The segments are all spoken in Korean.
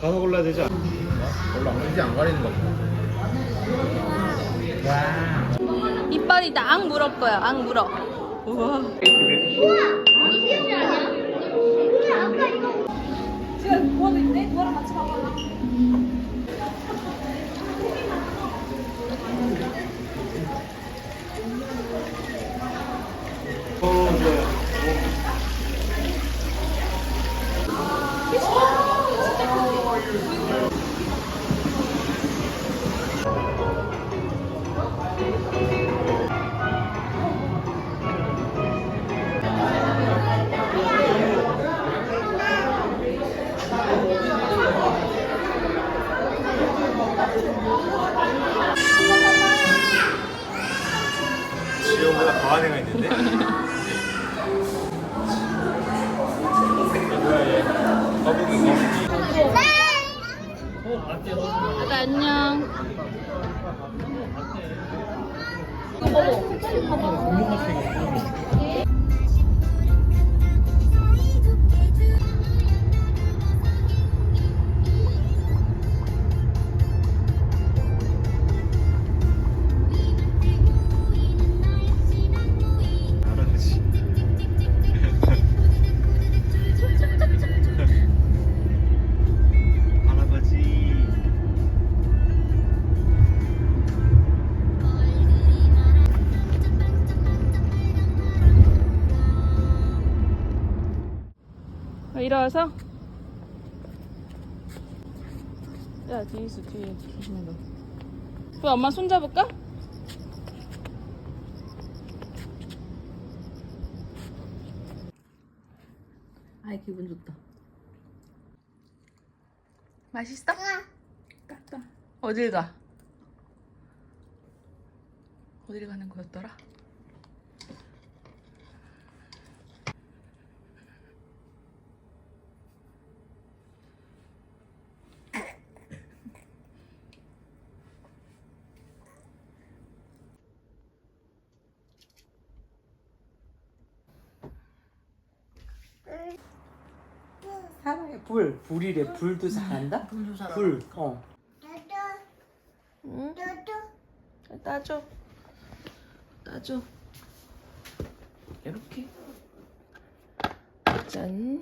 가서 골라야 되지 않나? 별로 안 가리지 안 가리는 거 같아. 와. 이빨이 다 앙 물을 거야. 앙 물어. 우와. 우와! 이거 귀엽지 않냐? 그래, 아까 이거. 지금 구워도 있네? 구워랑 같이 먹어. 지금보다 더한 애가 있는데? 거북이. 아가 안녕. 공룡 같은 게. 할아버지. 할아버지. 일어서. 야 뒤에 있어 뒤에. 조심해라. 그 엄마 손 잡을까? 아이 기분 좋다. 맛있어? 깎아. 어딜 가? 어딜 가는 거였더라? 사랑해. 불이래. 불도 잘한다. 불도 잘한다. 불. 응? 따줘. 따줘. 이렇게. 짠.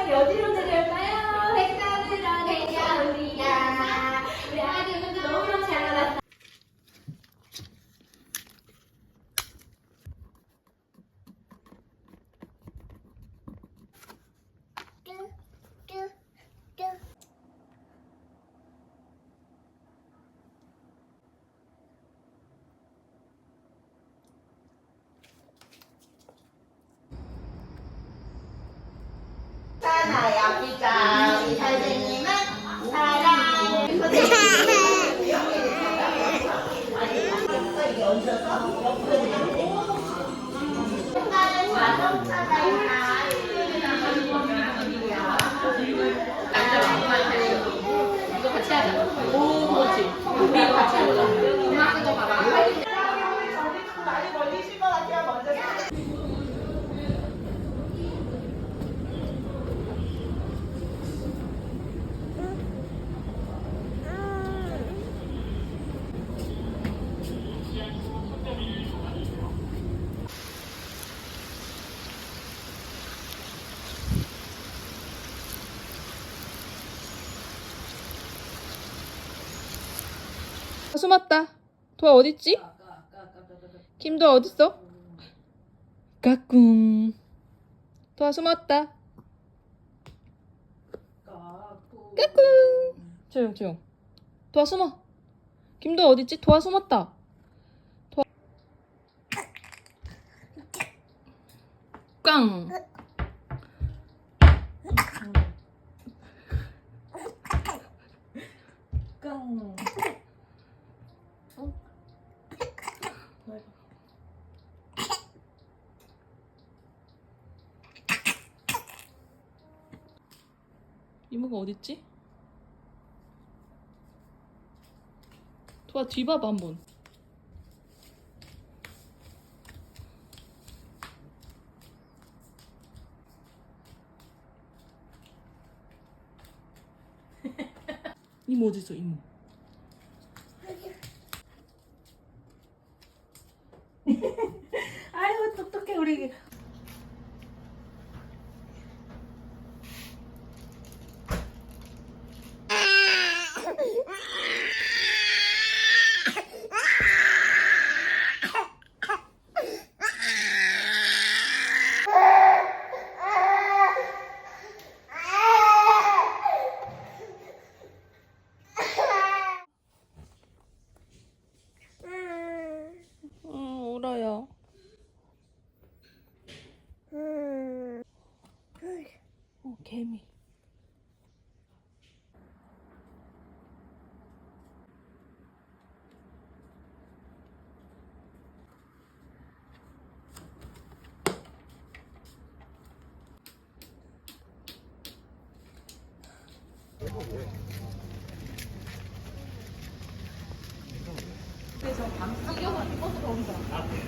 어디로 내려올까요? 백산으로 내려옵니다. 우리 아들은 너무 잘 알았어. 사나야 피자 우리 선생님은 사랑 이거 같이 하자. 오, 그렇지. 우리 같이 하자. 엄마 그거 봐봐. 숨었다. 도아 어딨지? 김도아 어딨어? 까꿍. 도아 숨었다. 까꿍. 조용 조용. 도아 숨어. 김도아 어딨지? 도아 숨었다. 도아. 깡. 깡. 이모가 어딨지? 도아 뒤 봐봐 한번. 이모 어딨어 이모? 아유 똑똑해 우리. 울어요. 개미.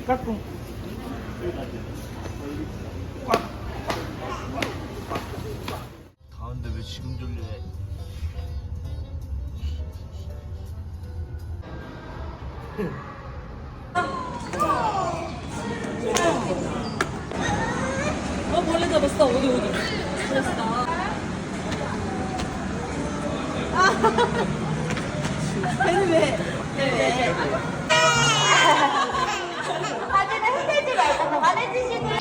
까꿍. 다은데 왜 지금 졸려? 벌레 잡았어. 어디 그랬어. 걔는 왜? 사진을 흔들지 말고 그만해주시고요.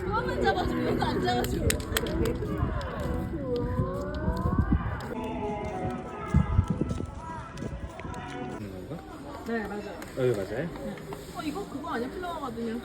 그거만 잡아주면 이거 안 잡아줘. 네 맞아요. 여기 맞아요? 이거 그거 아니야? 플라워 가든이랑.